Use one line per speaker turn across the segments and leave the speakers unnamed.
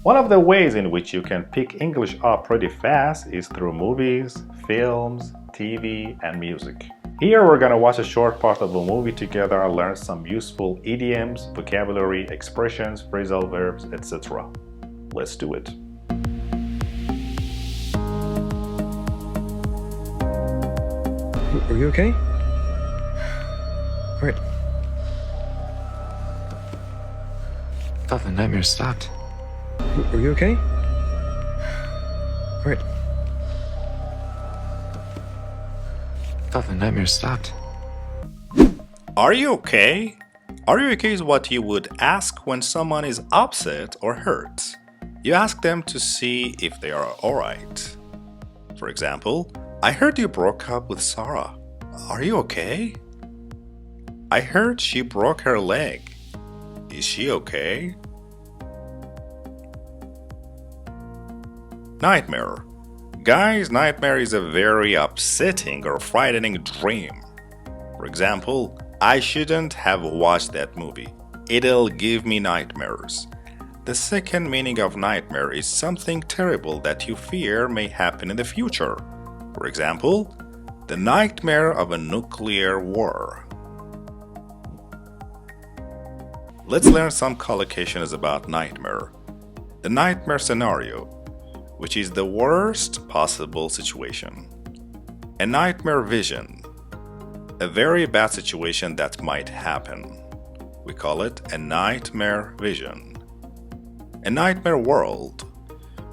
One of the ways in which you can pick English up pretty fast is through movies, films, TV, and music. Here we're gonna watch a short part of a movie together and learn some useful idioms, vocabulary, expressions, phrasal verbs, etc. Let's do it.
Are you okay? Right. I thought the nightmare stopped. Are you okay? Right. I thought the nightmare stopped.
Are you okay? Are you okay is what you would ask when someone is upset or hurt. You ask them to see if they are alright. For example, I heard you broke up with Sarah. Are you okay? I heard she broke her leg. Is she okay? Nightmare. Guys, nightmare is a very upsetting or frightening dream. For example, I shouldn't have watched that movie. It'll give me nightmares. The second meaning of nightmare is something terrible that you fear may happen in the future. For example, the nightmare of a nuclear war. Let's learn some collocations about nightmare. The nightmare scenario, which is the worst possible situation. A nightmare vision, a very bad situation that might happen. We call it a nightmare vision. A nightmare world,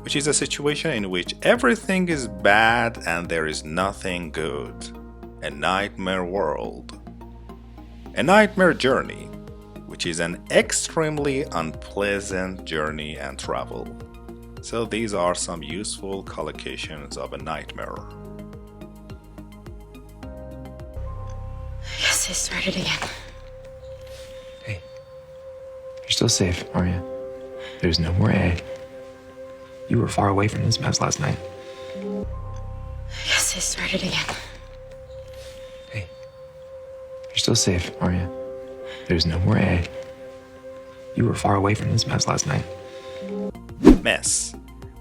which is a situation in which everything is bad and there is nothing good. A nightmare world. A nightmare journey, which is an extremely unpleasant journey and travel. So these are some useful collocations of a nightmare.
Yes, I started again.
Hey, you're still safe, aren't you? There's no more A. You were far away from this mess last night.
Yes, I started again.
Hey, you're still safe, aren't you? There's no more A. You were far away from this mess last night.
Mess.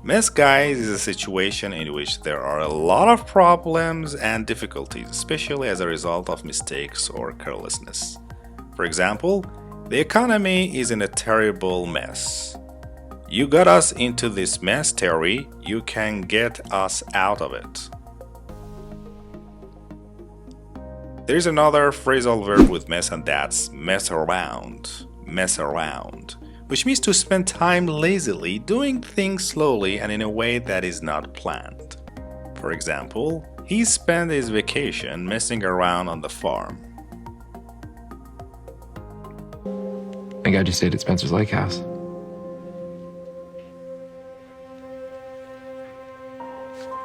Mess, guys, is a situation in which there are a lot of problems and difficulties, especially as a result of mistakes or carelessness. For example, the economy is in a terrible mess. You got us into this mess, Terry. You can get us out of it. There is another phrasal verb with mess, and that's mess around. Mess around, which means to spend time lazily, doing things slowly and in a way that is not planned. For example, he spent his vacation messing around on the farm.
I think I just stayed at Spencer's Lake House.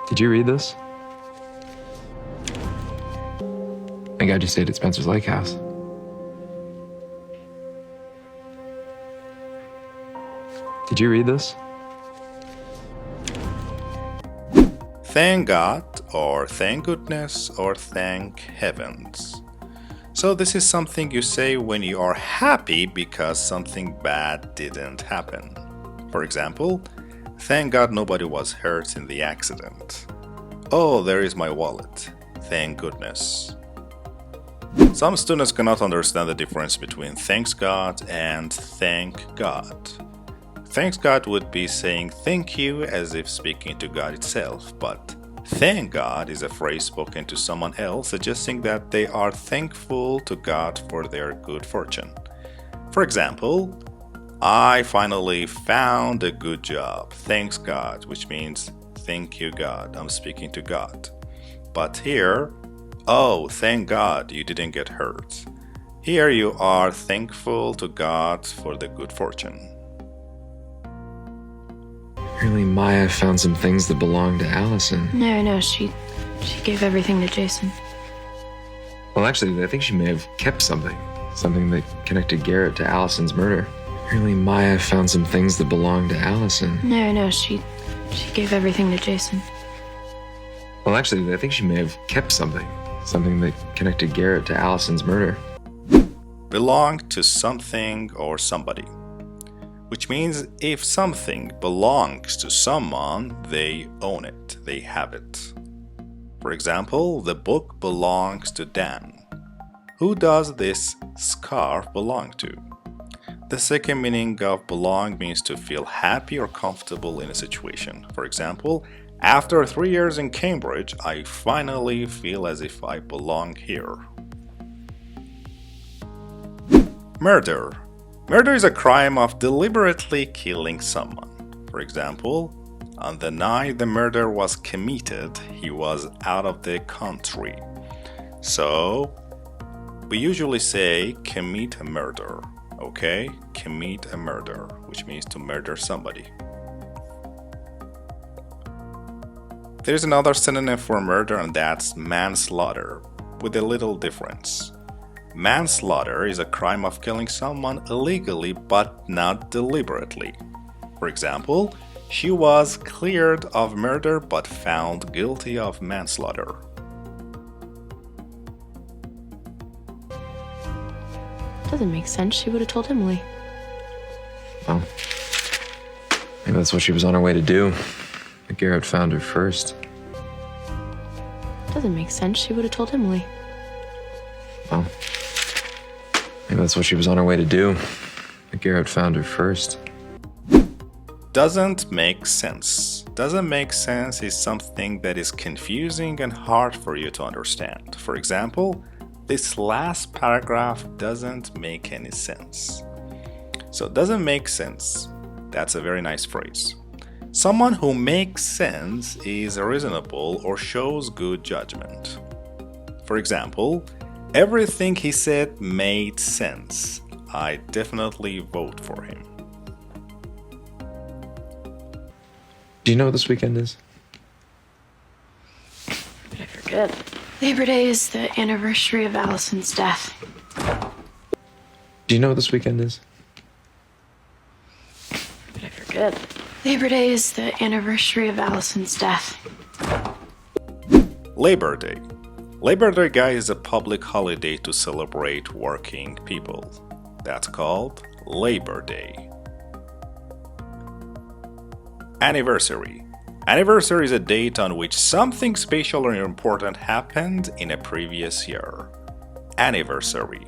Did you read this? I think I just stayed at Spencer's Lake House. Did you read this?
Thank God, or thank goodness, or thank heavens. So this is something you say when you are happy because something bad didn't happen. For example, thank God nobody was hurt in the accident. Oh, there is my wallet. Thank goodness. Some students cannot understand the difference between thanks God and thank God. Thanks God would be saying thank you as if speaking to God itself, but thank God is a phrase spoken to someone else suggesting that they are thankful to God for their good fortune. For example, I finally found a good job. Thanks God, which means thank you God. I'm speaking to God. But here, oh, thank God you didn't get hurt. Here you are thankful to God for the good fortune.
Apparently Maya found some things that belonged to Allison.
No, she gave everything to Jason.
Well, actually, I think she may have kept something. Something that connected Garrett to Allison's murder. Apparently Maya found some things that belonged to Allison.
No, she gave everything to Jason.
Well, actually, I think she may have kept something. Something that connected Garrett to Allison's murder.
Belong to something or somebody. which means if something belongs to someone, they own it, they have it. For example, the book belongs to Dan. Who does this scarf belong to? The second meaning of belong means to feel happy or comfortable in a situation. For example, after 3 years in Cambridge, I finally feel as if I belong here. Murder. Murder is a crime of deliberately killing someone. For example, on the night the murder was committed, he was out of the country. So, we usually say commit a murder, okay? Commit a murder, which means to murder somebody. There's another synonym for murder, and that's manslaughter, with a little difference. Manslaughter is a crime of killing someone illegally but not deliberately. For example, she was cleared of murder but found guilty of manslaughter.
Doesn't make sense. She would have told Emily.
Well, maybe that's what she was on her way to do. But Garrett found her first.
Doesn't make sense. She would have told Emily.
Well, maybe that's what she was on her way to do. But Garrett found her first.
Doesn't make sense. Doesn't make sense is something that is confusing and hard for you to understand. For example, this last paragraph doesn't make any sense. So doesn't make sense. That's a very nice phrase. Someone who makes sense is reasonable or shows good judgment. For example, everything he said made sense. I definitely vote for him.
Do you know what this weekend is?
Did I forget? Labor Day is the anniversary of Allison's death.
Do you know what this weekend is?
Did I forget? Labor Day is the anniversary of Allison's death.
Labor Day. Labor Day, guys, is a public holiday to celebrate working people. That's called Labor Day. Anniversary. Anniversary is a date on which something special or important happened in a previous year. Anniversary.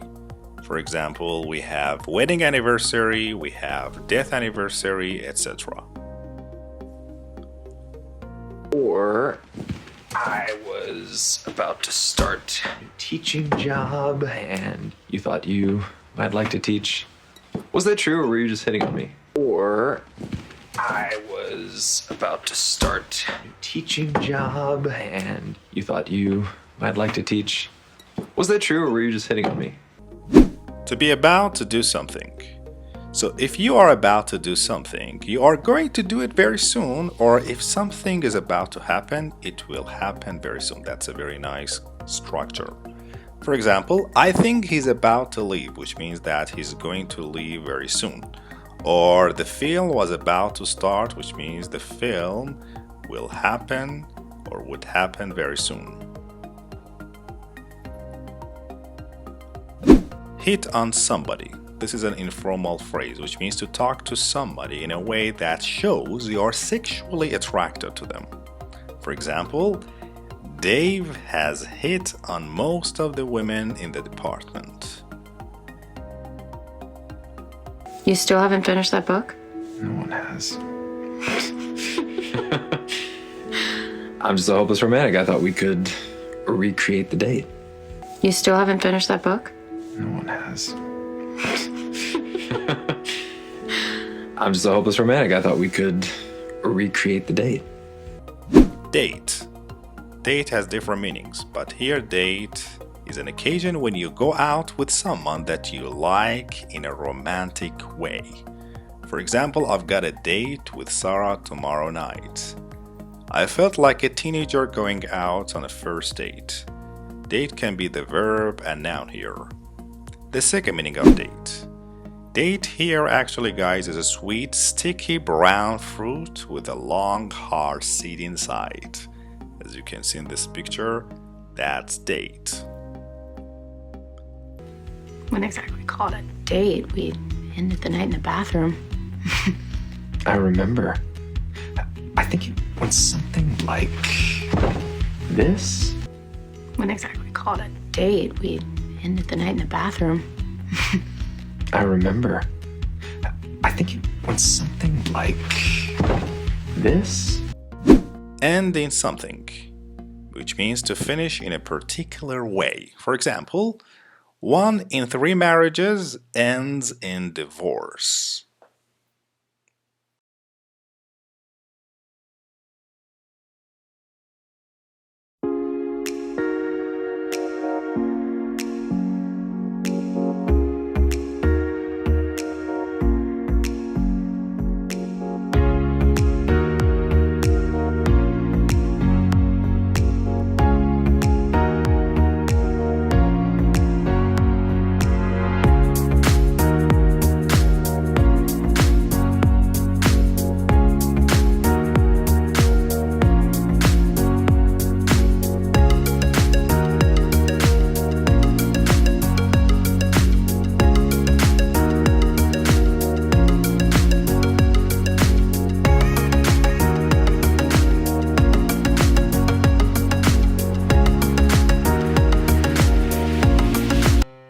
For example, we have wedding anniversary, we have death anniversary, etc.
Or I was about to start a teaching job and you thought you might like to teach. Was that true or were you just hitting on me? Or I was about to start a teaching job and you thought you might like to teach. Was that true or were you just hitting on me?
To be about to do something. So if you are about to do something, you are going to do it very soon, or if something is about to happen, it will happen very soon. That's a very nice structure. For example, I think he's about to leave, which means that he's going to leave very soon. Or the film was about to start, which means the film will happen or would happen very soon. Hit on somebody. This is an informal phrase which means to talk to somebody in a way that shows you are sexually attracted to them. For example, Dave has hit on most of the women in the department.
You still haven't finished that book?
No one has. I'm just a hopeless romantic. I thought we could recreate the date.
You still haven't finished that book?
No one has. I'm just a hopeless romantic. I thought we could recreate the date.
Date. Date has different meanings, but here date is an occasion when you go out with someone that you like in a romantic way. For example, I've got a date with Sarah tomorrow night. I felt like a teenager going out on a first date. Date can be the verb and noun here. The second meaning of date. Date here actually, guys, is a sweet, sticky brown fruit with a long, hard seed inside. As you can see in this picture, that's date.
Wouldn't exactly call it a date. We ended the night in the bathroom.
I remember. I think it went something like this.
Wouldn't exactly call it a date. We ended the night in the bathroom.
I remember. I think it went something like this.
End in something, which means to finish in a particular way. For example, 1 in 3 marriages ends in divorce.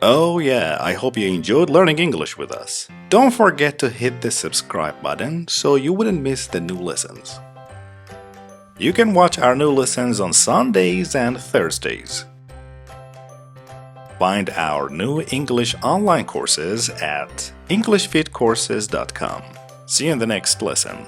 Oh yeah, I hope you enjoyed learning English with us. Don't forget to hit the subscribe button so you wouldn't miss the new lessons. You can watch our new lessons on Sundays and Thursdays. Find our new English online courses at englishvidcourses.com. See you in the next lesson.